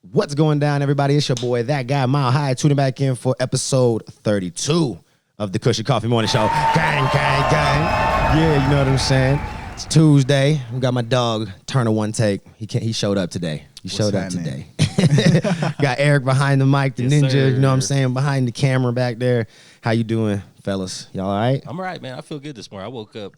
What's going down, everybody? It's your boy, That Guy Mile High, tuning back in for episode 32 of the Kush Coughfee Morning Show. Gang, gang, gang. Yeah, you know what I'm saying? It's Tuesday. We got my dog, Turner One Take. He showed up today. Got Eric behind the mic, the ninja, sir. you know what I'm saying, behind the camera back there. How you doing, fellas? Y'all all right? I'm all right, man. I feel good this morning. I woke up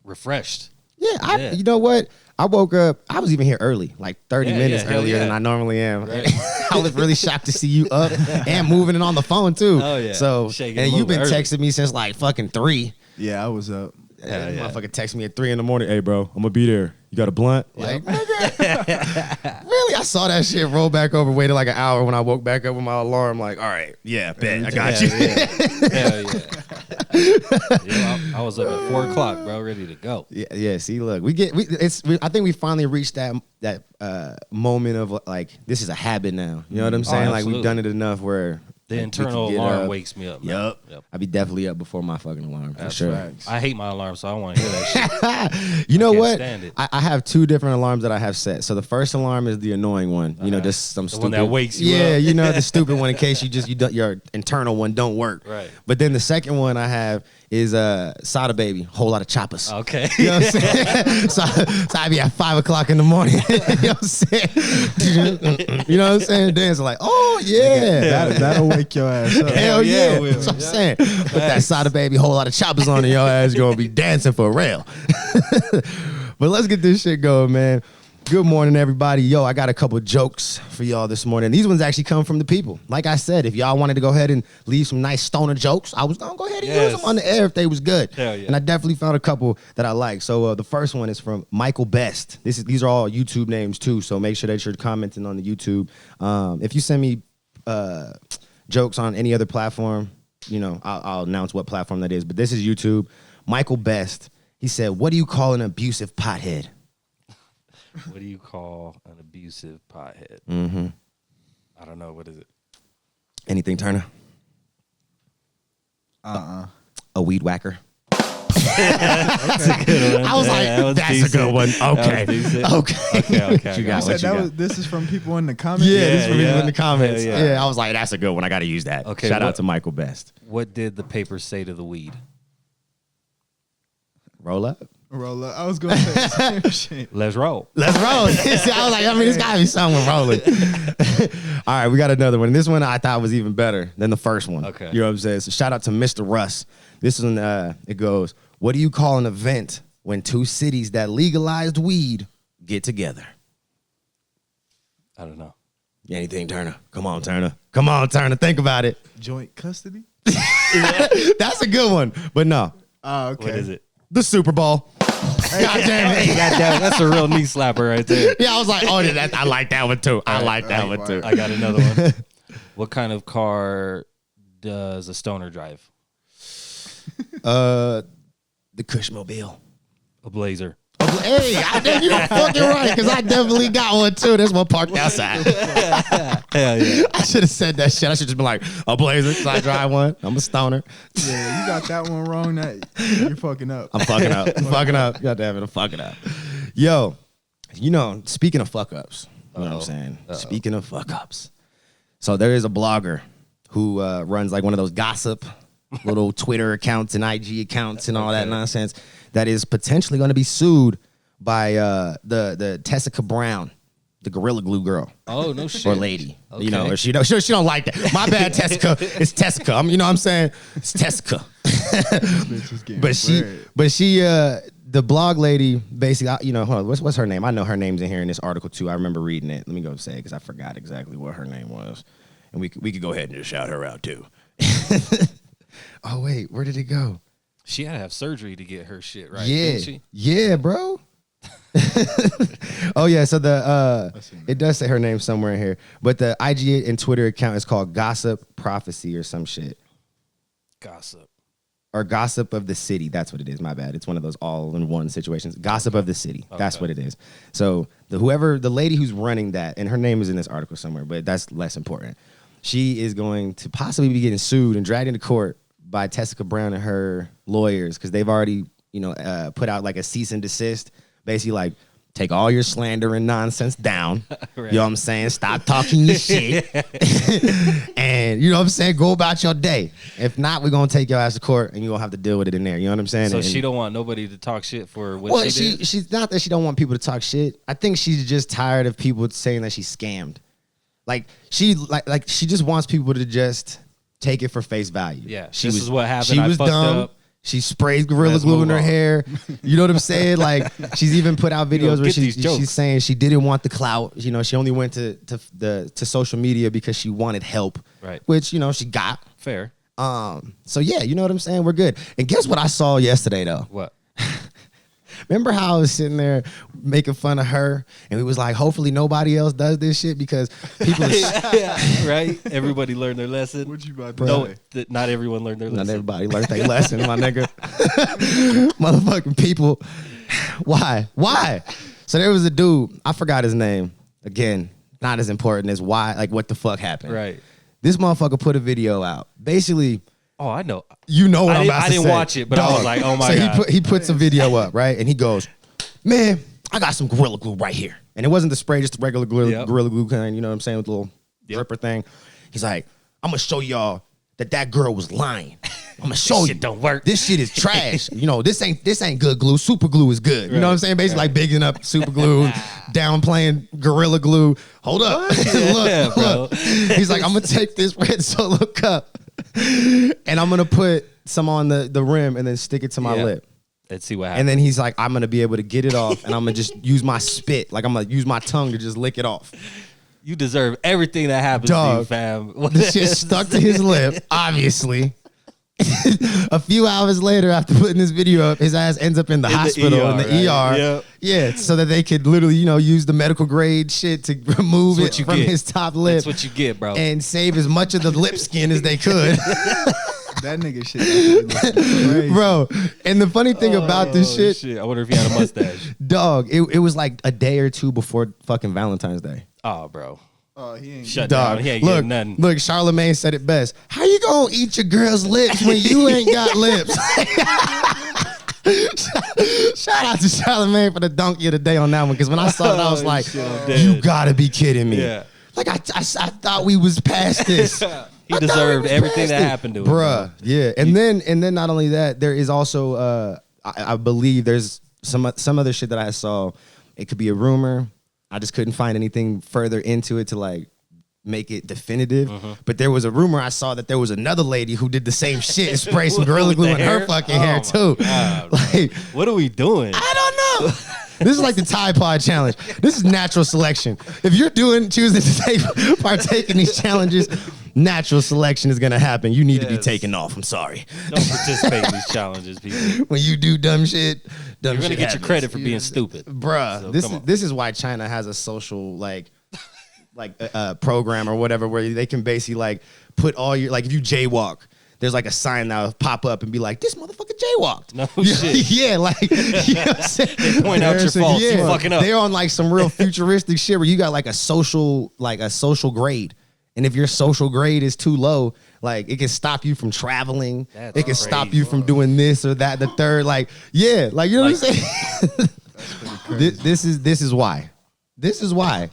refreshed. Yeah, you know what? I woke up, I was even here early, like 30 minutes earlier than I normally am. Right. I was really shocked to see you up and moving and on the phone too. Oh, yeah. So, and you've been texting me since like fucking 3. Yeah, I was up. Yeah. Motherfucker text me at 3 in the morning. Hey, bro, I'm gonna be there. You got a blunt? Like, nigga. Really? I saw that shit roll back over, waited like an hour when I woke back up with my alarm. Like, all right, yeah, bet, I got you. Hell yeah. I was up at 4 o'clock, bro, ready to go. Yeah. See, look, I think we finally reached that moment of like, this is a habit now. You know what I'm saying? Like, we've done it enough where the internal alarm wakes me up. Yep. I'd be definitely up before my fucking alarm. For sure. Facts. I hate my alarm, so I don't want to hear that shit. You know what? Stand it. I have 2 different alarms that I have set. So the first alarm is the annoying one. You know, just some stupid one that wakes you Yeah, up. you know, the stupid one in case your internal one don't work. Right. But then the second one I have is Sada Baby, whole lot of choppers. Okay. You know what I'm saying? so I be at 5 o'clock in the morning. You know what I'm saying? You know what I'm saying? Dan's like, oh yeah. That'll wake your ass up. Hell yeah. it will. That's what I'm saying. Put that Sada Baby, whole lot of choppers on and your ass gonna be dancing for real. But let's get this shit going, man. Good morning, everybody. Yo, I got a couple jokes for y'all this morning. These ones actually come from the people. Like I said, if y'all wanted to go ahead and leave some nice stoner jokes, I was gonna go ahead and use them on the air if they was good. Hell yeah. And I definitely found a couple that I like. So the first one is from Michael Best. These are all YouTube names too, so make sure that you're commenting on the YouTube. If you send me jokes on any other platform, you know, I'll announce what platform that is. But this is YouTube. Michael Best. He said, "What do you call an abusive pothead?" What do you call an abusive pothead? Mm-hmm. I don't know. What is it? Anything, Turner? Uh-uh. A weed whacker. That's a good one. I was like, that's a good one. Okay. Okay. You got You what said you got. this is from people in the comments? Yeah, this is from people in the Yeah. comments. Yeah. Yeah, I was like, that's a good one. I got to use that. Okay, Shout out to Michael Best. What did the paper say to the weed? Roll up. Roll up. I was going to say the same shit. Let's roll. Let's roll. I was like, I mean, it's got to be something rolling. All right, we got another one. This one I thought was even better than the first one. Okay. You know what I'm saying? So shout out to Mr. Russ. This one, it goes, what do you call an event when 2 cities that legalized weed get together? I don't know. Anything, Turner? Come on, Turner. Come on, Turner. Think about it. Joint custody? That's a good one. But no, Oh, okay. What is it? the Super Bowl. God damn it. That's a real knee slapper right there. Yeah, I was like, oh, I like that one too. I like that one too. I got another one. What kind of car does a stoner drive? The Cushmobile. A Blazer. Hey, you're fucking right, because I definitely got one too. There's one parked outside. Hell yeah. I should have said that shit. I should just been like, a Blazer, because I drive one. I'm a stoner. Yeah, you got that one wrong. You're fucking up. I'm fucking up. I'm fucking up. God damn it, I'm fucking up. Yo, you know, speaking of fuck ups, you know what I'm saying? Speaking of fuck ups. So there is a blogger who runs like one of those gossip little Twitter accounts and IG accounts and all that nonsense that is potentially going to be sued by the Tessica Brown, the Gorilla Glue girl. Oh, no shit. Or lady. Okay. You know, or she don't like that. My bad, Tessica. It's Tessica. You know what I'm saying? It's Tessica. But she the blog lady basically, you know, hold on, what's her name? I know her name's in here in this article too. I remember reading it. Let me go say it because I forgot exactly what her name was. And we could go ahead and just shout her out too. Oh wait, where did it go? She had to have surgery to get her shit right. Yeah, Didn't she? yeah, bro. Oh yeah, so it does say her name somewhere in here, but the IG and Twitter account is called Gossip Prophecy or some shit. Gossip. Or Gossip of the City. That's what it is. My bad. It's one of those all-in-one situations. Gossip of the City. That's what it is. So the lady who's running that, and her name is in this article somewhere, but that's less important. She is going to possibly be getting sued and dragged into court by Tessica Brown and her lawyers because they've already, put out like a cease and desist, basically like Take all your slander and nonsense down. Right. You know what I'm saying? Stop talking your shit. And you know what I'm saying? Go about your day. If not, we're going to take your ass to court and you're going to have to deal with it in there. You know what I'm saying? So and she don't want nobody to talk shit for what she did? She's not that she don't want people to talk shit. I think she's just tired of people saying that she's scammed. Like she just wants people to just take it for face value. Yeah, this is what happened. She was dumb. Up. She sprays Gorilla Glue in her hair. You know what I'm saying? Like she's even put out videos where she's saying she didn't want the clout. You know, she only went to social media because she wanted help. Right. Which, you know, she got. Fair. So yeah, you know what I'm saying? We're good. And guess what I saw yesterday though? What? Remember how I was sitting there making fun of her and we was like, hopefully nobody else does this shit because people are right? Everybody learned their lesson. What you about to say? Not everyone learned their lesson. Not everybody learned their lesson, my nigga. Motherfucking people. Why? So there was a dude, I forgot his name. Again, not as important as why, like what the fuck happened. Right. This motherfucker put a video out. Basically, oh, I know. You know what I'm about to say. I didn't watch it, but I was like, oh my God. So he puts a video up, right? And he goes, man, I got some Gorilla Glue right here. And it wasn't the spray, just the regular Gorilla Glue kind, you know what I'm saying, with the little dripper thing. He's like, I'm going to show y'all that girl was lying. I'm going to show you. This shit don't work. This shit is trash. You know, this ain't good glue. Super glue is good. You know what I'm saying? Basically like bigging up super glue, downplaying Gorilla Glue. Hold up. Look. He's like, I'm going to take this red Solo cup and I'm going to put some on the rim and then stick it to my lip. Let's see what happens. And then he's like, I'm going to be able to get it off and I'm going to just use my spit. Like I'm going to use my tongue to just lick it off. You deserve everything that happens to you, fam. This shit stuck to his lip, obviously. A few hours later, after putting this video up, his ass ends up in the hospital, in the ER. Yep. Yeah, so that they could literally, you know, use the medical grade shit to remove it from his top lip. That's what you get, bro. And save as much of the lip skin as they could. That nigga shit. Bro, and the funny thing about this shit. I wonder if he had a mustache. Dog, it was like a day or two before fucking Valentine's Day. Oh, bro. Oh, he ain't shut down. He ain't getting nothing. Look, Charlamagne said it best. How you gonna eat your girl's lips when you ain't got lips? Shout out to Charlamagne for the donkey of the day on that one. Because when I saw it, I was like, you gotta be kidding me. Yeah. Like I thought we was past this. He deserved everything that happened to him. Bruh. Yeah. And then not only that, there is also I believe there's some other shit that I saw. It could be a rumor. I just couldn't find anything further into it to like make it definitive. But there was a rumor I saw that there was another lady who did the same shit and sprayed some Gorilla Glue in her fucking hair too. Like, what are we doing? I don't know. This is like the Tide Pod challenge. This is natural selection. If you're choosing to partake in these challenges, natural selection is gonna happen. You need to be taken off. I'm sorry. Don't participate in these challenges, people. When you do dumb shit, you're gonna get your credit for being stupid, bruh. So this is why China has a social program or whatever where they can basically like put all your if you jaywalk. There's like a sign that'll pop up and be like, this motherfucker jaywalked. No shit. Yeah, like, you know what I'm saying? They point out your faults. Yeah. You fucking up. They're on like some real futuristic shit where you got like a social grade. And if your social grade is too low, like it can stop you from traveling. It can stop you from doing this or that, the third. Like, yeah, like, you know what I'm saying? This is why. This is why.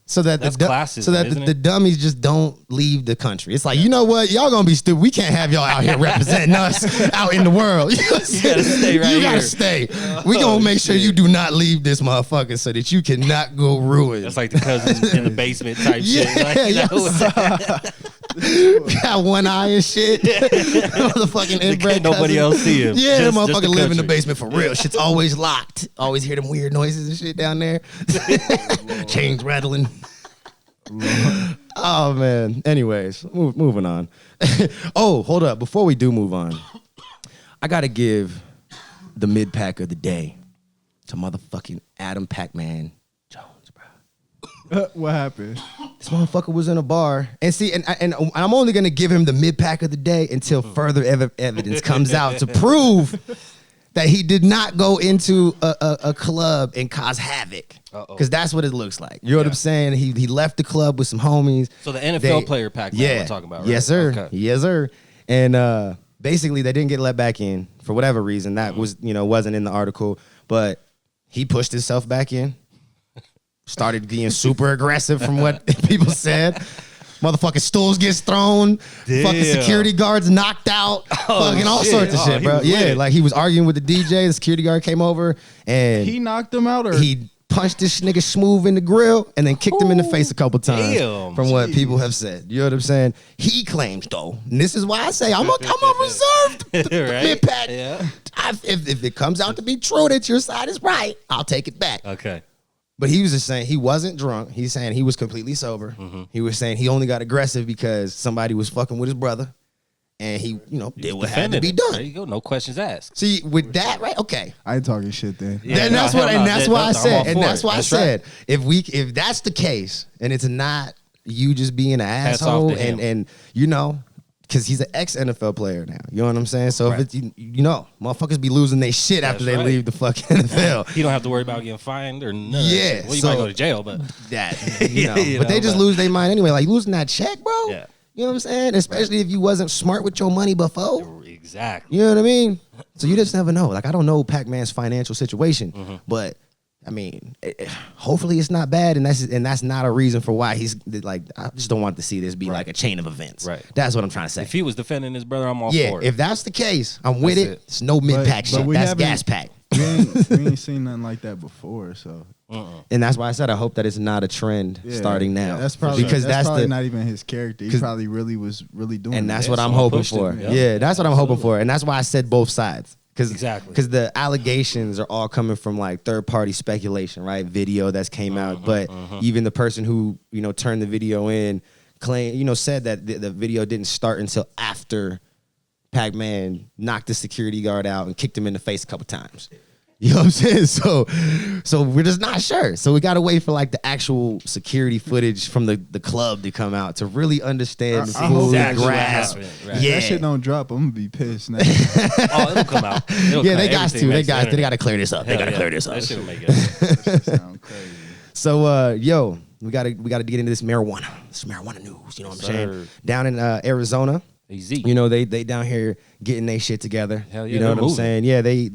So that the dummies just don't leave the country. It's like, you know what? Y'all gonna be stupid. We can't have y'all out here representing us out in the world. You know what I'm saying? Gotta stay right You gotta stay. We gonna make sure you do not leave this motherfucker so that you cannot go ruin. That's like the cousins in the basement type shit. Like, got one eye and shit. Motherfucking inbred. Nobody else see him. Yeah, the motherfucker live in the basement for real. Shit's always locked. Always hear them weird noises and shit down there. Chains rattling. Oh man. Anyways, moving on. Oh, hold up. Before we do move on, I gotta give the mid pack of the day to motherfucking Adam Pac-Man Jones, bro. What happened? This motherfucker was in a bar, and see, and I'm only gonna give him the mid pack of the day until further evidence comes out to prove that he did not go into a club and cause havoc. Because that's what it looks like. You know what I'm saying? He left the club with some homies. So the NFL player Pac-Man we're talking about, right? Yes, sir. Okay. Yes, sir. And basically, they didn't get let back in for whatever reason. That was, wasn't in the article. But he pushed himself back in. started being super aggressive from what people said. Motherfucking stools gets thrown. Damn. Fucking security guards knocked out. Fucking all shit. sorts of shit, bro. Was Yeah, lit. like he was arguing with the DJ. The security guard came over and He knocked him out, or he punched this nigga Smooth in the grill and then kicked him in the face a couple times. Damn, from what people have said. You know what I'm saying? He claims though, and this is why I say I'm a reserved Right? mid-pack. Yeah. If it comes out to be true that your side is right, I'll take it back. Okay. But he was just saying he wasn't drunk. He's saying he was completely sober. He was saying he only got aggressive because somebody was fucking with his brother, and he, did what had to be There done. you go. No questions asked. See, with that, right? Okay. I ain't talking shit then. Yeah, Then no, that's hell what, no, and that's that- why I I'm said, all and for that's it. why I That's said, if that's the case, and it's not you just being an Hats off asshole, to him. and because he's an ex-NFL player now. You know what I'm saying? So Right. if it's, motherfuckers be losing their shit after That's they right. leave the fucking NFL. You don't have to worry about getting fined or nothing. Yeah, Well, you so- might go to jail, but That, You but they know, just but- lose their mind anyway. Like losing that check, bro. Yeah. You know what I'm saying? Especially if you wasn't smart with your money before. exactly. You know what I mean? So you just never know. Like, I don't know Pac-Man's financial situation, but I mean, hopefully it's not bad, and that's not a reason for why he's like. I just don't want to see this be like a chain of events. Right. That's what I'm trying to say. If he was defending his brother, I'm all Yeah. for it. If that's the case, I'm with That's it. it. It's no mid-pack but shit. we That's haven't- gas pack. we ain't seen nothing like that before, so And that's why I said I hope that it's not a trend yeah. starting now. That's probably because that's probably the not even his character. He 'cause- probably was really doing. and that's that. what I'm someone hoping pushed for. him, Yeah, yeah. that's what I'm hoping for, and that's why I said both sides. Exactly. Because the allegations are all coming from like third party speculation, right? Video that's came out, but even the person who turned the video in said that the video didn't start until after Pac-Man knocked the security guard out and kicked him in the face a couple times. You know what I'm saying? So we're just not sure. So we got to wait for like the actual security footage from the club to come out to really understand the I full hope exactly what grasp. happened, If right. Yeah. that shit don't drop, I'm gonna be pissed. Now. Oh, it'll come out. Yeah, they got to. They got to clear this up. They got to clear this up. That shit'll make it. That shit sound crazy. So, we gotta get into this marijuana. This marijuana news. You know what I'm saying? Sir. Down in Arizona, Easy. they down here getting their shit together. Hell yeah, you know they're what I'm moving. saying? Yeah, they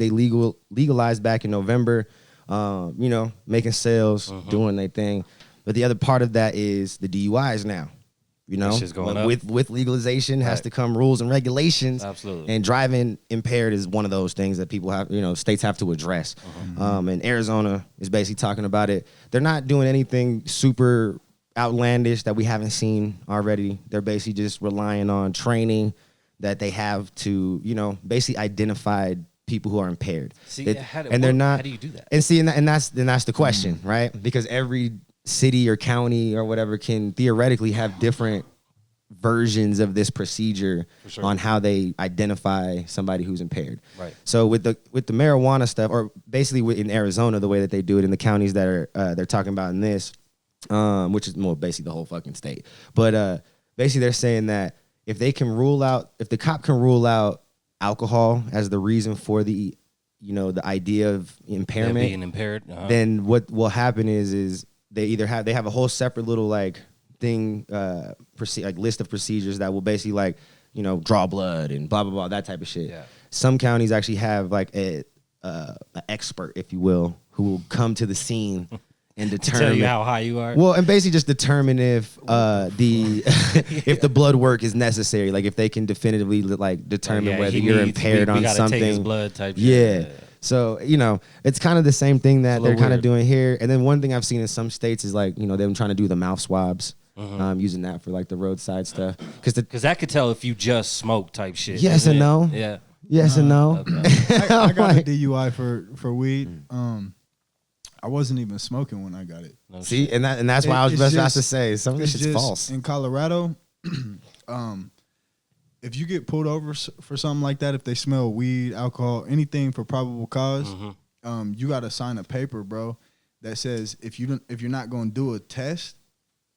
legalized back in November. Making sales, doing their thing. But the other part of that is the DUIs now. That shit's going up. With legalization has Right. to come rules and regulations. Absolutely. And driving impaired is one of those things that people have, states have to address. And Arizona is basically talking about it. They're not doing anything super outlandish that we haven't seen already. They're basically just relying on training that they have to, basically identify people who are impaired. See, It- how do- and they're what- not. how do you do that? And see, and that's the question, right? Because every city or county or whatever can theoretically have different versions of this procedure sure. on how they identify somebody who's impaired. Right. So with the marijuana stuff, or basically in Arizona, the way that they do it in the counties that are they're talking about in this, which is more basically the whole fucking state. But basically they're saying that if the cop can rule out alcohol as the reason for the idea of impairment, being impaired. then what will happen is they have a whole separate little like thing, like list of procedures that will basically like draw blood and blah blah blah, that type of shit. Yeah. Some counties actually have like a expert, if you will, who will come to the scene and determine tell you how high you are. Well, and basically just determine if if the blood work is necessary, like if they can definitively like determine whether you're impaired we on gotta something. Take his blood type shit. Yeah. So, it's kind of the same thing that It's a they're little kind of weird. doing here. And then one thing I've seen in some states is like, them trying to do the mouth swabs, using that for like the roadside stuff. Because that could tell if you just smoke type shit. Yes isn't and it? no. Yeah. Yes and no. Okay. I got a Like- DUI for weed. I wasn't even smoking when I got it. No See, shit. and that's why I was It's just about just- to say some of this It's shit's just false. in Colorado. If you get pulled over for something like that, if they smell weed, alcohol, anything for probable cause, you got to sign a paper, bro, that says if you're not going to do a test,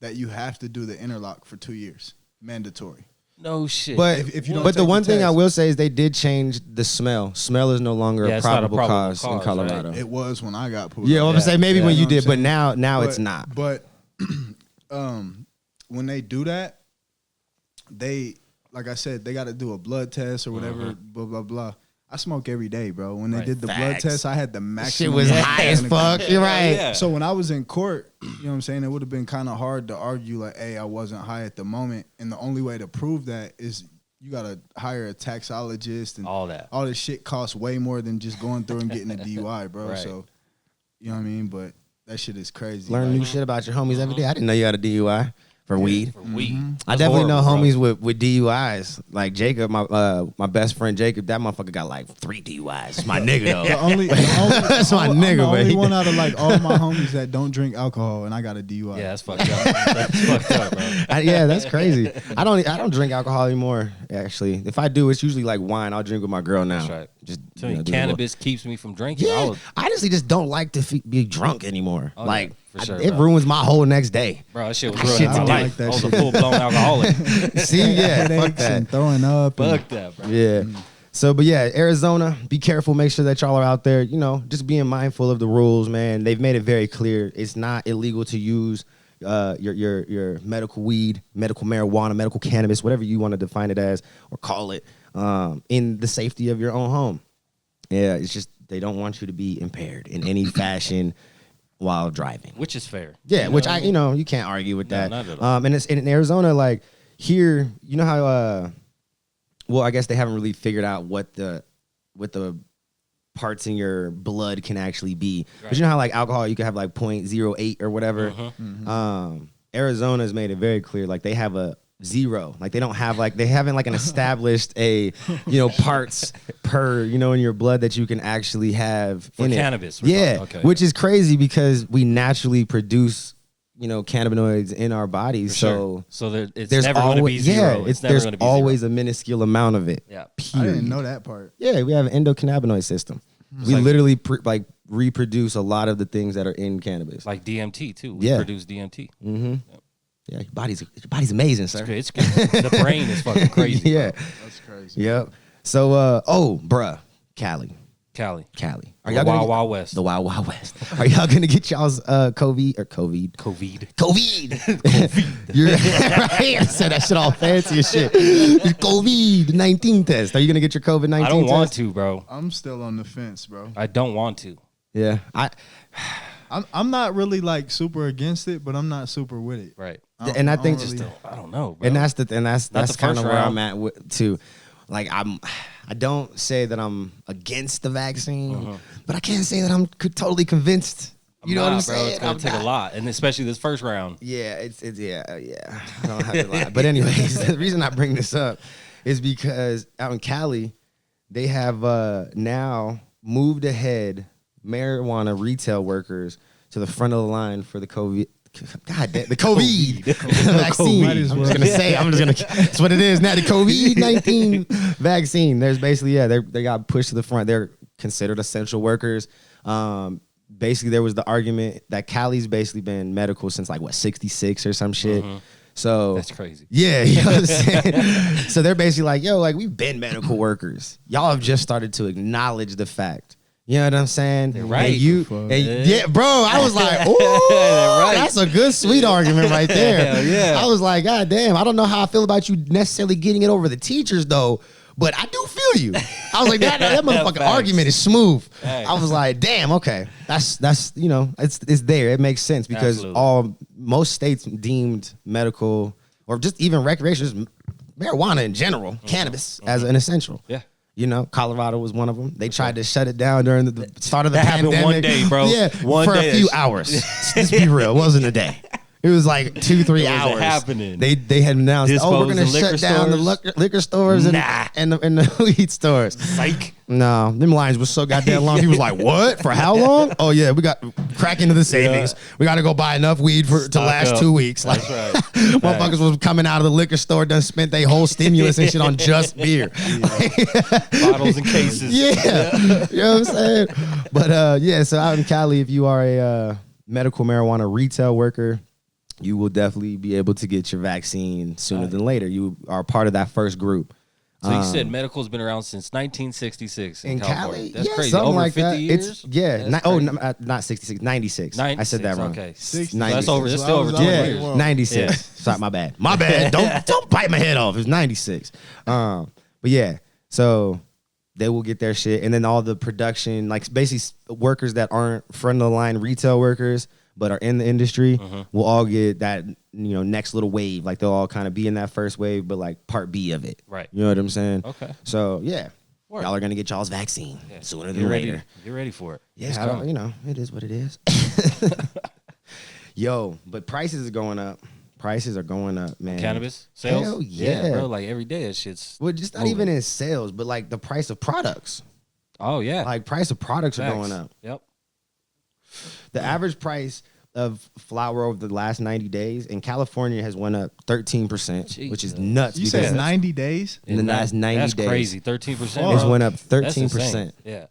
that you have to do the interlock for 2 years, mandatory. No shit. But If you don't but the take the one thing I test- will say is they did change the smell. Smell is no longer Yeah, a it's not a probable probable cause in cause, Colorado. It was when I got pulled Yeah, over. I'm gonna say maybe Yeah. when You you know what did, but I'm now But- it's not. But when they do that, they, like I said, they got to do a blood test or whatever, blah, blah, blah. I smoke every day, bro. When they Right. did the blood Facts. test, I had the Shit maximum. was high as fuck. You're right. Yeah. So when I was in court, you know what I'm saying, it would have been kind of hard to argue like, hey, I wasn't high at the moment. And the only way to prove that is you gotta hire a taxologist and All that. all this shit costs way more than just going through and getting a DUI, bro. Right. So you know what I mean? But that shit is crazy. Learn Like, new shit about your homies every day. I didn't know you had a DUI for weed. For weed. I That's definitely know horrible, homies with DUIs. Like Jacob, my best friend Jacob, that motherfucker got like 3 DUIs. My nigga though. That's my I'm nigga, the only baby. one out of like all my homies that don't drink alcohol, and I got a DUI. Yeah, that's fucked up. That's fucked up, bro. Yeah, that's crazy. I don't drink alcohol anymore. Actually, if I do, it's usually like wine. I'll drink with my girl now. That's right. Just So do a cannabis keeps me from drinking. little- Yeah, I honestly just don't like to be drunk anymore. Oh, like yeah, for sure, it bro. ruins my whole next day. Bro, that shit was That ruining shit's my lit. life. Like that I was a shit. full blown alcoholic. See, yeah, fuck Headaches that. and throwing up. and- Fuck that, bro. Yeah. So, but yeah, Arizona, be careful. Make sure that y'all are out there, you know, just being mindful of the rules, man. They've made it very clear. It's not illegal to use your medical weed, medical marijuana, medical cannabis, whatever you want to define it as or call it, in the safety of your own home. Yeah, it's just they don't want you to be impaired in any fashion while driving. Which is fair. Yeah, You which know? you can't argue with No, that. not at all. And it's in Arizona, like here, you know how well, I guess they haven't really figured out what the parts in your blood can actually be. Right. But you know how like alcohol you can have like 0.08 or whatever. Arizona's made it very clear, like they have a 0. Like they don't have like they haven't like an established parts per in your blood that you can actually have For in cannabis, it. we're Yeah, talking. Okay. which is crazy because we naturally produce cannabinoids in our bodies. For So sure. So it's there's never going to be always zero. It's never there's going to be always zero. a minuscule amount of it. Yeah. I Period. didn't know that part. Yeah, we have an endocannabinoid system. We like- literally reproduce a lot of the things that are in cannabis. Like DMT too. We Yeah. produce DMT. Yeah, your body's amazing, sir. It's good. The brain is fucking crazy. Yeah. Bro. That's crazy. Yep. So bruh, Cali. Cali. Are The y'all gonna Wild get- Wild West. The Wild Wild West. Are y'all gonna get y'all's COVID? COVID. You're right. I said that shit all fancy as shit. COVID-19 test. Are you gonna get your COVID-19 test? I don't want to, bro. I'm still on the fence, bro. I don't want to. Yeah. I'm not really like super against it, but I'm not super with it. Right. And I think don't just really- I don't know, bro. and that's Not that's the kind first of where round. I'm at too. Like I don't say that I'm against the vaccine, but I can't say that I'm totally convinced. You know what I'm bro, saying? It's gonna I'm take not. a lot, and especially this first round. Yeah, it's yeah. I don't have to lie. But anyways, the reason I bring this up is because out in Cali, they have now moved ahead marijuana retail workers to the front of the line for the COVID. God damn, the COVID vaccine. Might as I'm well. just gonna say, that's what it is now. The COVID-19 vaccine. There's basically, they got pushed to the front. They're considered essential workers. Basically, there was the argument that Cali's basically been medical since like 66 or some shit. So That's crazy. Yeah, you know what I'm saying? So they're basically like, yo, like we've been medical workers. Y'all have just started to acknowledge the fact. You know what I'm saying? They're right. Yeah, bro, I was like, ooh, that's a good, sweet argument right there. Hell yeah. I was like, God damn, I don't know how I feel about you necessarily getting it over the teachers though, but I do feel you. I was like, that motherfucking Facts. argument is smooth. Facts. I was like, damn, okay. That's it's there. It makes sense because Absolutely. most states deemed medical or just even recreational, just marijuana in general, cannabis as an essential. Yeah. You know, Colorado was one of them. They tried to shut it down during the start of the That happened pandemic. one day, bro. Yeah, One for day. a few hours. Let's be real, it wasn't a day. It was like 2-3 hours. happening. They had announced, we're going to Dispose of shut down the stores? liquor stores Nah. and the weed stores. Psych. No, them lines was so goddamn long. He was like, "What? For how long? Oh yeah, we got crack into the savings. We got to go buy enough weed to Stock last up. 2 weeks." That's Like, right. motherfuckers was coming out of the liquor store, done spent their whole stimulus and shit on just beer. Bottles and cases. Yeah, you know what I'm saying. But so out in Cali, if you are a medical marijuana retail worker, you will definitely be able to get your vaccine sooner than later. You are part of that first group. So you said medical's been around since 1966 in In California. Cali, That's yeah, crazy. something Over like 50 that. years. That's crazy. Not 66, 96. I said that 96, wrong. Okay, 60. That's over. That's still over. So I was 20 like, years. whoa. 96. Yeah. Sorry, my bad. My bad. Don't bite my head off. It's 96. But yeah, so they will get their shit. And then all the production, like basically workers that aren't front of the line retail workers, but are in the industry, will all get that, next little wave. Like they'll all kind of be in that first wave, but like part B of it. Right. You know what I'm saying? Okay. So yeah, Word. y'all are gonna get y'all's vaccine sooner than later. Get ready for it. Yeah, it is what it is. Yo, but prices are going up. Prices are going up, man. Cannabis sales? Hell yeah. Bro. Like every day, that shit's. Well, just not moving. even in sales, but like the price of products. Oh yeah. Like price of products Facts. are going up. Yep. The average price of flour over the last 90 days in California has went up 13%, which is nuts. You said 90 days? In the last 90 days. That's crazy. 13%. It's went up That's 13%. insane. Yeah.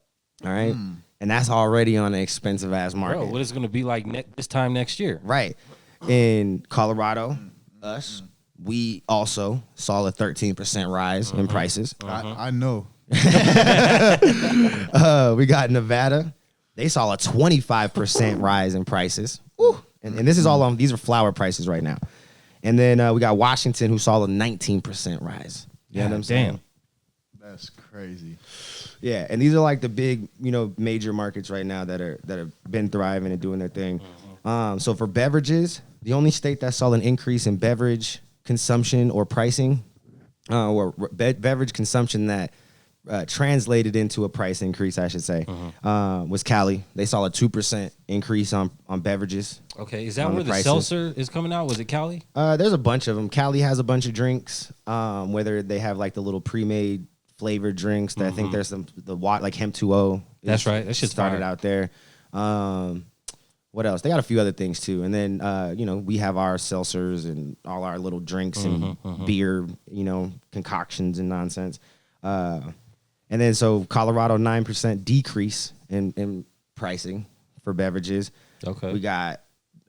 All right. And that's already on an expensive ass market. Bro, what is it going to be like this time next year? Right. In Colorado, we also saw a 13% rise in prices. I know. We got Nevada. They saw a 25% rise in prices. Woo. And this is all on, these are flour prices right now. And then we got Washington, who saw a 19% rise. You know what I'm saying? That's crazy. Yeah, and these are like the big, major markets right now that have been thriving and doing their thing. So for beverages, the only state that saw an increase in beverage consumption or pricing, beverage consumption that translated into a price increase, I should say, was Cali. They saw a 2% increase on beverages. Okay, is that where the seltzer is coming out? Was it Cali? There's a bunch of them. Cali has a bunch of drinks, whether they have like the little pre-made flavored drinks. That I think there's like Hemp 2.0. That's right. That shit started out there. What else? They got a few other things too. And then, we have our seltzers and all our little drinks and beer, concoctions and nonsense. And then so Colorado, 9% decrease in pricing for beverages. Okay. We got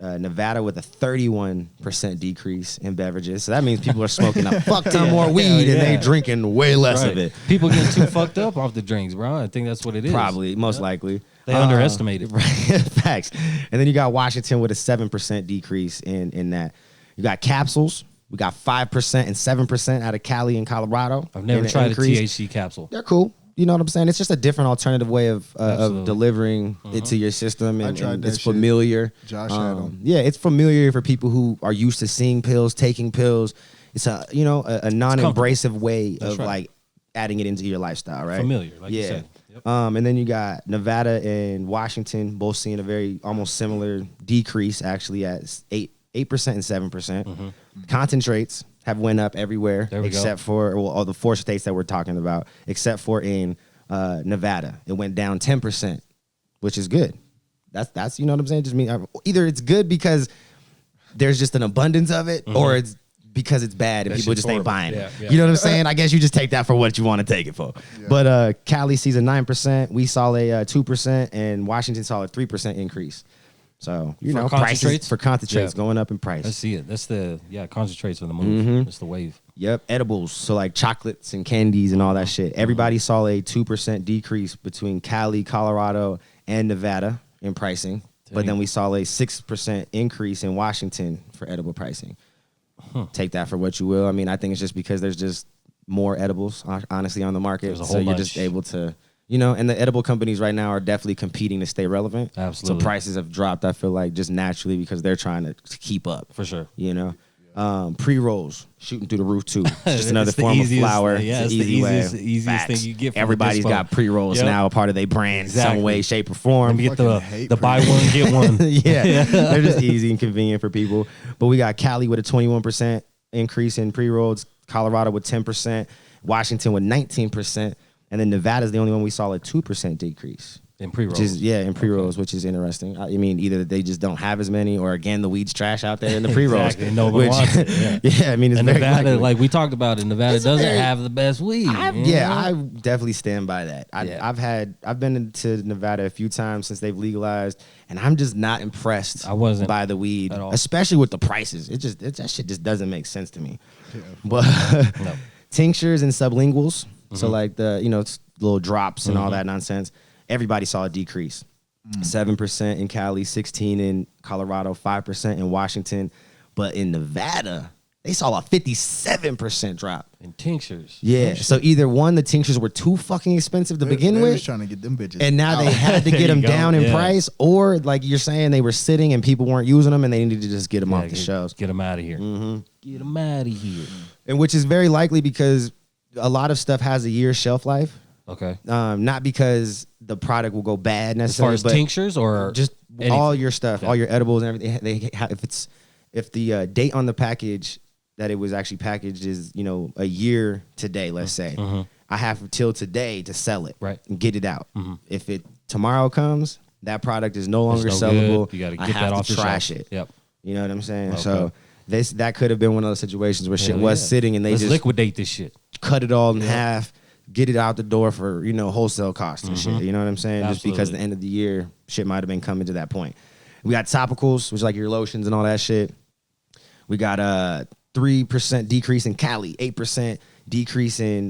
Nevada with a 31% decrease in beverages. So that means people are smoking a fuck ton more weed and they drinking way less of it. People getting too fucked up off the drinks, bro. I think that's what it is. Probably, most likely. They underestimate it. Right. Facts. And then you got Washington with a 7% decrease in that. You got capsules. We got 5% and 7% out of Cali and Colorado. I've never tried a THC capsule. They're cool. You know what I'm saying? It's just a different alternative way of delivering it to your system, and it's familiar. Josh had them. Yeah, it's familiar for people who are used to seeing pills, taking pills. It's a non-abrasive way of like adding it into your lifestyle, right? Familiar, like you said. Yep. And then you got Nevada and Washington both seeing a very almost similar decrease, actually at 8% and 7%. Concentrates have went up everywhere except for all the 4 states that we're talking about, except for in Nevada. It went down 10%, which is good. That's you know what I'm saying? Just mean either it's good because there's just an abundance of it, or it's because it's bad and people just ain't buying it. Yeah. You know what I'm saying? I guess you just take that for what you want to take it for. Yeah. But Cali sees a 9%. We saw a 2%, and Washington saw a 3% increase. So, prices for concentrates going up in price. I see it. That's concentrates are the move. That's the wave. Yep. Edibles. So like chocolates and candies and all that shit. Everybody saw a 2% decrease between Cali, Colorado, and Nevada in pricing. But then we saw a 6% increase in Washington for edible pricing. Take that for what you will. I mean, I think it's just because there's just more edibles, honestly, on the market. So you're just able to... and the edible companies right now are definitely competing to stay relevant. Absolutely. So prices have dropped, I feel like, just naturally because they're trying to keep up. For sure. Pre-rolls, shooting through the roof, too. It's just another form of flour. Yeah, it's the easiest thing you get from Everybody's got pre-rolls now, a part of their brand in some way, shape, or form. Let me get the buy one, get one. Yeah, they're just easy and convenient for people. But we got Cali with a 21% increase in pre-rolls, Colorado with 10%, Washington with 19%. And then Nevada's the only one we saw a 2% decrease. In pre-rolls. In pre-rolls, which is interesting. I mean, either they just don't have as many, or again, the weed's trash out there in the pre-rolls. Exactly. No one wants it. Yeah, I mean, it's very Nevada, likely. like we talked about it, Nevada doesn't have the best weed. I definitely stand by that. I've been to Nevada a few times since they've legalized, and I'm just not impressed by the weed, at all. Especially with the prices. That shit just doesn't make sense to me. Yeah. But tinctures and sublinguals, so like the little drops and all that nonsense. Everybody saw a decrease. 7% in Cali, 16% in Colorado, 5% in Washington. But in Nevada, they saw a 57% drop. in tinctures. Yeah. So either one, the tinctures were too fucking expensive to begin They with. was trying to get them bitches. And now they out. had to There get you them go. down in Yeah. price, or like you're saying, they were sitting and people weren't using them, and they needed to just get them Yeah, off the shelves. Get them out of here. Get them out of here. And which is very likely because a lot of stuff has a year's shelf life. Okay. Not because the product will go bad As far necessarily, as but tinctures or just anything? all your stuff, Okay. all your edibles and everything. If the date on the package that it was actually packaged is a year today, let's say, I have till today to sell it, Right. and get it out. If it tomorrow comes, that product is no longer It's no sellable. good. You got to I get have that off to the trash shelf. it. Yep. You know what I'm saying? Okay. So that could have been one of those situations where shit Hell was yeah. sitting and they Let's just liquidate this shit. cut it all in half, get it out the door for wholesale costs and shit. You know what I'm saying? Just because Absolutely. the end of the year shit might have been coming to that point. We got topicals, which is like your lotions and all that shit. We got a 3% decrease in Cali, 8% decrease in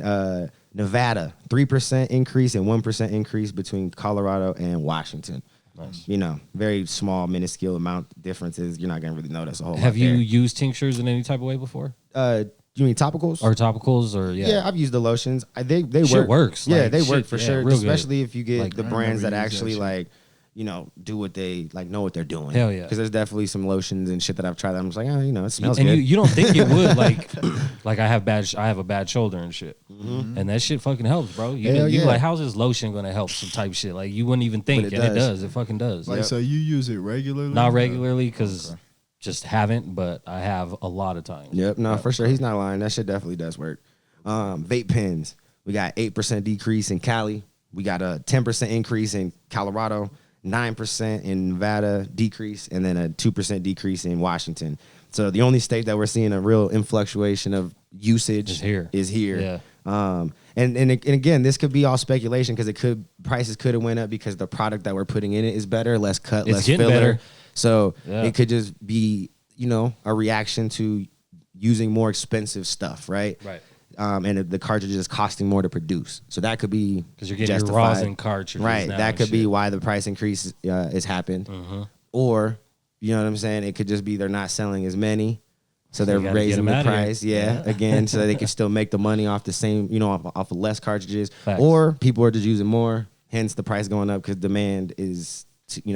Nevada, 3% increase and 1% increase between Colorado and Washington. Nice. Very small, minuscule amount differences. You're not gonna really notice a whole lot. Have you there. used tinctures in any type of way before? You mean topicals? Or topicals or Yeah, I've used the lotions. They Shit work. works. Yeah, Like, they shit, work for yeah, sure. real good. Especially if you get Like, the I brands never that used that actually shit. do what they know what they're doing. Hell yeah. Because there's definitely some lotions and shit that I've tried that I'm just like, it smells and good. you don't think it would like I have a bad shoulder and shit, and that shit fucking helps, bro. You Hell yeah. like, how's this lotion gonna help some type shit? Like you wouldn't even think, But it and it does. does. It fucking does. Like, so you use it regularly? Not regularly because just haven't, but I have a lot of times. Yep, no, for sure. He's not lying. That shit definitely does work. Vape pens. We got 8% decrease in Cali. We got a 10% increase in Colorado, 9% in Nevada decrease, and then a 2% decrease in Washington. So the only state that we're seeing a real influctuation of usage Is here. Yeah. And again, this could be all speculation because prices could have went up because the product that we're putting in it is better, less cut, It's less getting filler. better. So Yeah. it could just be, a reaction to using more expensive stuff, right? Right. And the cartridge is costing more to produce. So that could be Because you're getting justified. your rosin cartridges. Right. now That and could be shit. why the price increase has happened. Or, you know what I'm saying? It could just be they're not selling as many. So they're you gotta get raising them the outta here. price, again, so they can still make the money off the same, off of less cartridges. Facts. Or people are just using more, hence the price going up because demand is,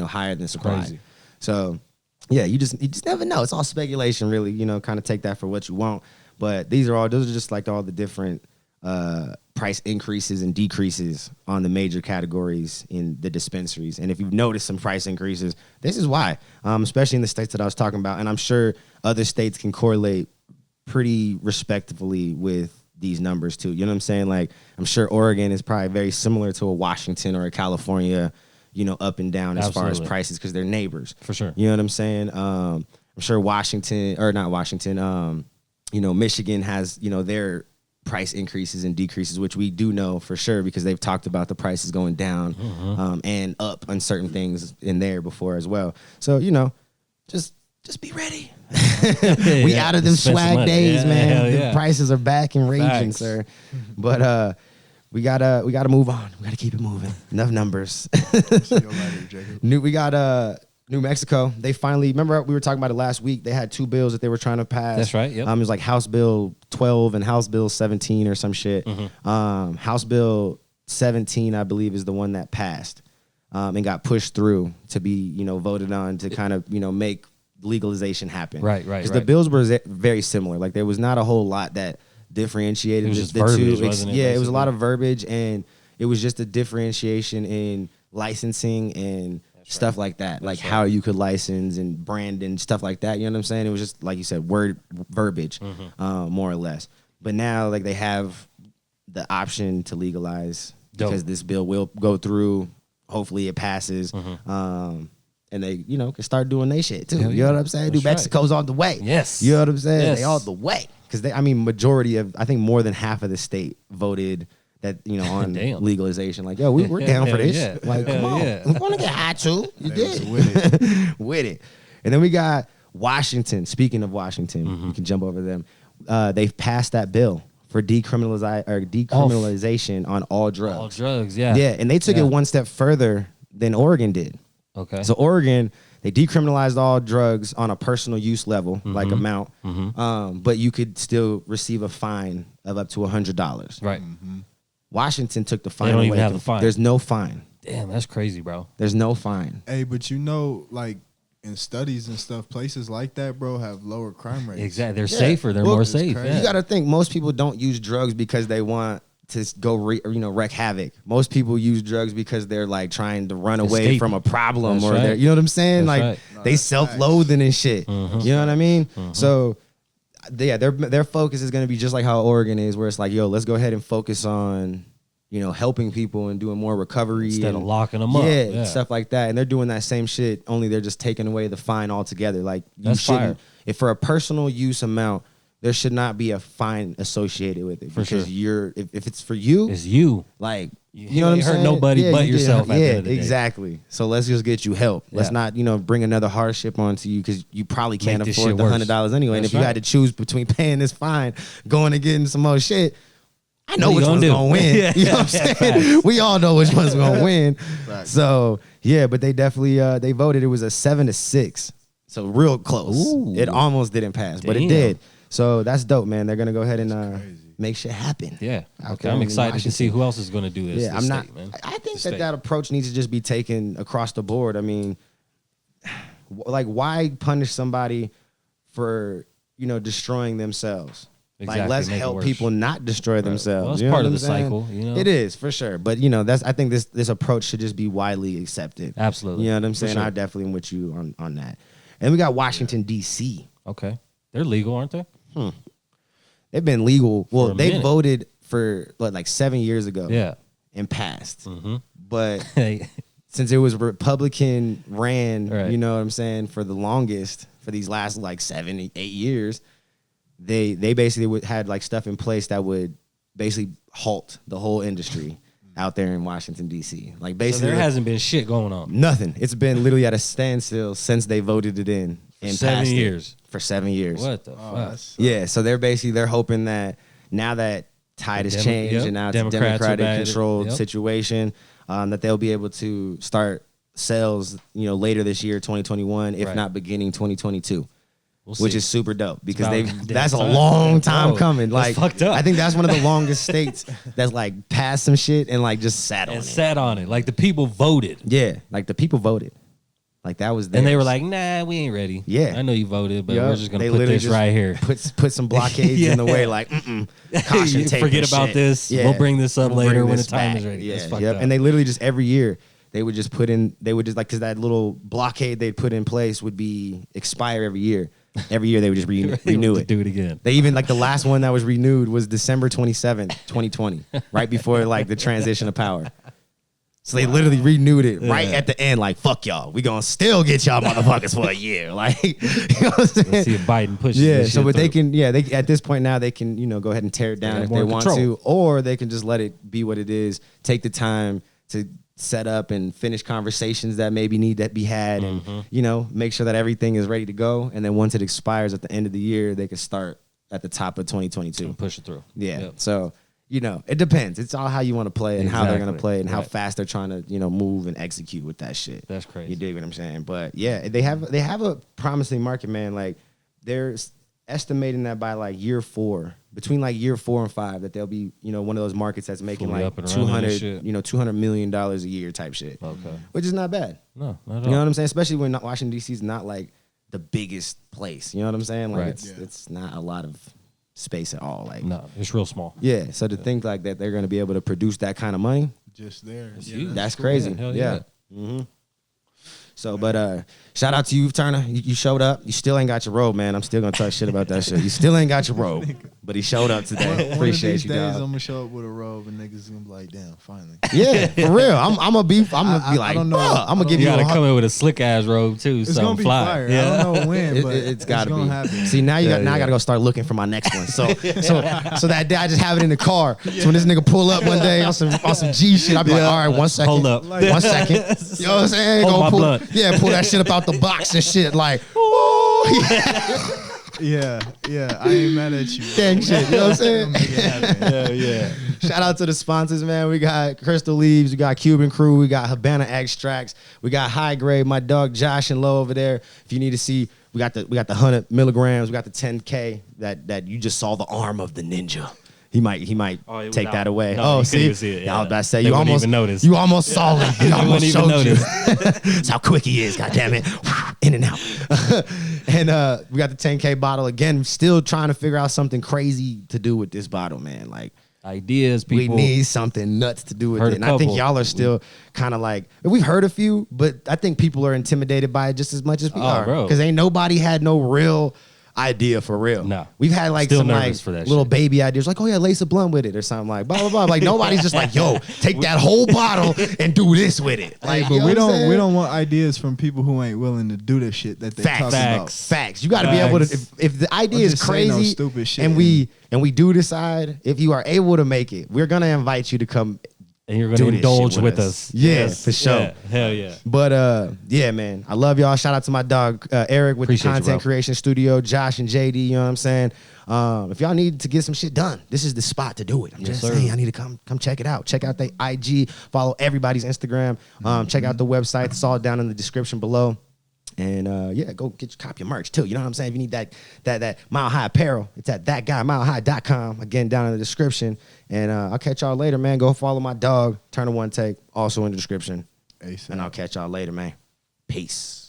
higher than supply. Crazy. So, yeah, you just never know. It's all speculation, really. Kind of take that for what you want. But those are just like all the different price increases and decreases on the major categories in the dispensaries. And if you've noticed some price increases, this is why, especially in the states that I was talking about. And I'm sure other states can correlate pretty respectively with these numbers too. You know what I'm saying? Like, I'm sure Oregon is probably very similar to a Washington or a California, up and down as far as Absolutely. prices because they're neighbors. For sure. You know what I'm saying? I'm sure Michigan has, their price increases and decreases, which we do know for sure because they've talked about the prices going down and up on certain things in there before as well. So, just be ready. We out of them Spend some swag money. days, Yeah, man. hell The yeah. prices are back and raging, Facts. sir. But we gotta move on. We gotta keep it moving. Enough numbers. See you later, Jacob. We got New Mexico. They finally, remember we were talking about it last week. They had two bills that they were trying to pass. That's right, yep. It was like House Bill 12 and House Bill 17 or some shit. House Bill 17, I believe, is the one that passed and got pushed through to be, voted on to kind of, make legalization happen. Right. Because the bills were very similar. Like there was not a whole lot that differentiated It was just the verbiage, two. wasn't it, Yeah, it was a basically? lot of verbiage and it was just a differentiation in licensing and stuff like that, like how you could license and brand and stuff like that. You know what I'm saying? It was just like you said, verbiage, more or less. But now, like they have the option to legalize because this bill will go through. Hopefully, it passes, and they, can start doing their shit too. Hell You know yeah. what I'm saying? That's New Mexico's on the way. Yes. You know what I'm saying? Yes. They all the way because majority of, I think more than half of the state voted that, on Damn. legalization. Like, yo, we're down for Hell this. yeah. Like, come Hell on. yeah. We want to get high too. You They was did. with it. With it. And then we got Washington. Speaking of Washington, you can jump over them. They've passed that bill for decriminalization on all drugs. All drugs, yeah. Yeah, and they took Yeah. it one step further than Oregon did. Okay. So Oregon, they decriminalized all drugs on a personal use level, like amount, but you could still receive a fine of up to $100. Right. Washington took the fine They don't away. even have the fine. There's no fine. Damn, that's crazy, bro. There's no fine. Hey, but you know, like in studies and stuff, places like that, bro, have lower crime rates. Exactly. They're safer. They're Well, more it's safe. crazy. Yeah. You got to think most people don't use drugs because they want to go wreak havoc. Most people use drugs because they're like trying to run away Escaping. from a problem, That's or right. they're, you know what I'm saying? That's like right. No, they that's self-loathing and shit. You know what I mean? So yeah, their focus is going to be just like how Oregon is, where it's like, yo, let's go ahead and focus on, you know, helping people and doing more recovery Instead and of locking them up. yeah, stuff like that. And they're doing that same shit, only they're just taking away the fine altogether. Like you That's shouldn't, fire. if for a personal use amount, there should not be a fine associated with it. For because sure. you're if it's for you, It's you. like You you know what I'm ain't hurt saying? nobody but you yourself at the Yeah, end of the day. exactly. So let's just get you help. Let's Yeah. not, you know, bring another hardship onto you because you probably can't Make this afford shit the worse. $100 anyway. And That's if you right. had to choose between paying this fine, going and getting some more shit, I know What which you one's gonna do? gonna win. Yeah. You know what I'm saying? Facts. We all know which one's gonna win. Facts. So yeah, but they definitely they voted. It was a 7-6, so real close. Ooh. It almost didn't pass, but it Damn. did. So that's dope, man. They're gonna go ahead and crazy. make shit happen. Yeah. Out Okay. there I'm in excited to Washington. see who else is going to do this. Yeah, this I'm not. state, man. I think This that state. that approach needs to just be taken across the board. I mean, like, why punish somebody for, you know, destroying themselves? Exactly, Like, let's make it help worse. people not destroy themselves. Well, it's You know part what of I'm the saying? cycle, you know? It is for sure, but you know, I think this approach should just be widely accepted. Absolutely. You know what I'm For saying? sure. I definitely am with you on that. And we got Washington D.C. Okay. They're legal, aren't they? They've been legal. For Well, a they minute. voted for like 7 years ago. Yeah. And passed. Mm-hmm. But Hey. since it was Republican ran, Right. you know what I'm saying, for the longest, for these last like 7-8 years, they basically had like stuff in place that would basically halt the whole industry out there in Washington D.C. Like So basically there hasn't been shit going on. nothing. It's been literally at a standstill since they voted it in and 7 passed it. years. For 7 years. What the Oh, fuck? that's Yeah, so they're hoping that now that tide has changed Yep. and now it's a Democrats are Democratic bad. controlled Yep. situation, that they'll be able to start sales, you know, later this year, 2021, if Right. not beginning 2022. We'll Which see. is super dope because about they damn that's a time. long time Bro, coming. that's Like fucked up. I think that's one of the longest states that's like passed some shit and like just sat on and it. sat on it. Like the people voted. Yeah, like the people voted. Like that was theirs. And they were like, nah, we ain't ready. Yeah. I know you voted, but Yup. we're just going They to put literally this just right here. Put some blockades in the Yeah. way, like caution tape. Forget and about shit. this. We'll bring this up later bring when this the time back. is ready. Yeah, It's fucked yep. up. And they literally just every year they would just like because that little blockade they'd put in place would be expire every year. Every year they would just renew it. Do it again. They even like the last one that was renewed was December 27th, 2020, right before like the transition of power. So they literally renewed it right Yeah. at the end, like, fuck y'all. We gonna still get y'all motherfuckers for a year. Like, you know what I'm saying? Let's see if Biden pushes Yeah, this so shit but they through. can, they at this point now they can, you know, go ahead and tear it down have if more they want control. to, or they can just let it be what it is. Take the time to set up and finish conversations that maybe need to be had, and you know, make sure that everything is ready to go. And then once it expires at the end of the year, they can start at the top of 2022. And push it through. Yeah. Yep. So, you know, it depends. It's all how you want to play and how they're going to Exactly. play and how Right. fast they're trying to, you know, move and execute with that shit. That's crazy. You dig what I'm saying? But yeah, they have a promising market, man. Like they're estimating that by like year 4, between like year 4 and 5, that they'll be, you know, one of those markets that's making Fully like up and running and 200, shit. you know, $200 million a year type shit. Okay. Which is not bad. No, not at You know all. what I'm saying? Especially when Washington D.C. is not like the biggest place. You know what I'm saying? Like Right. it's not a lot of space at all. Like No, it's real small. yeah, so to think like that they're going to be able to produce that kind of money, just there. huge. that's cool. crazy. Yeah, hell Yeah. yeah. So, but shout out to you, Turner. You showed up. You still ain't got your robe, man. I'm still gonna talk shit about that shit. You still ain't got your robe, but he showed up today. One of Appreciate these you, days, dog. I'm gonna show up with a robe and niggas gonna be like, "Damn, finally." Yeah, for real. I'm gonna be I like, don't know. "Bruh, I'm gonna give You you gotta a come in with a slick ass robe too. It's something gonna be fly. fire. Yeah. I don't know when, but It's gotta gonna be. happen. See, now you got now I yeah. gotta go start looking for my next one. So that day I just have it in the car. So when this nigga pull up one day on some G shit, I'll be like, all right, 1 second. Hold up. 1 second. You know what I'm saying? Hold Go my pull, blunt. yeah, pull that shit up out the box and shit. Like, ooh, yeah. Yeah, I ain't mad at you. Gang shit, you know what I'm saying? Make it happen. Yeah. Shout out to the sponsors, man. We got Crystal Leaves, we got Cuban Crew, we got Habana Extracts, we got High Grade, my dog Josh and Lo over there. If you need to see, we got the 100 milligrams, we got the 10K that you just saw the arm of the ninja. He might take that away. No, see? it, I was about to say, they you wouldn't almost even notice. You almost saw it. You almost even showed you. notice. That's how quick he is, goddammit. In and out. And we got the 10K bottle. Again, still trying to figure out something crazy to do with this bottle, man. Like, ideas, people. we need something nuts to do with Heard it. a And I think couple. y'all are still kind of like, we've heard a few, but I think people are intimidated by it just as much as we are. Bro. Because ain't nobody had no real idea for real. No. We've had like Still some like nervous for that little shit. baby ideas, like, oh yeah, lace a blunt with it or something like blah blah blah. Like nobody's just like, yo, take that whole bottle and do this with it. Like, But you know we what I'm saying? don't want ideas from people who ain't willing to do the shit that they talking about. Facts. You got to be able to. If the idea Or is just say no crazy, stupid shit and we do decide, if you are able to make it, we're gonna invite you to come. And you're Do going to this indulge shit with with us. Yeah, for sure. Yeah, hell yeah. But yeah, man, I love y'all. Shout out to my dog Eric with Appreciate the you, Content bro. Creation Studio, Josh and JD. You know what I'm saying? If y'all need to get some shit done, this is the spot to do it. I'm just sir. saying, I need to come check it out. Check out the IG. Follow everybody's Instagram. Check out the website. It's all down in the description below. And yeah, go cop your merch too. You know what I'm saying? If you need that Mile High apparel, it's at thatguymilehigh.com. Again, down in the description. And I'll catch y'all later, man. Go follow my dog, Turn to One Take, also in the description. ASAP. And I'll catch y'all later, man. Peace.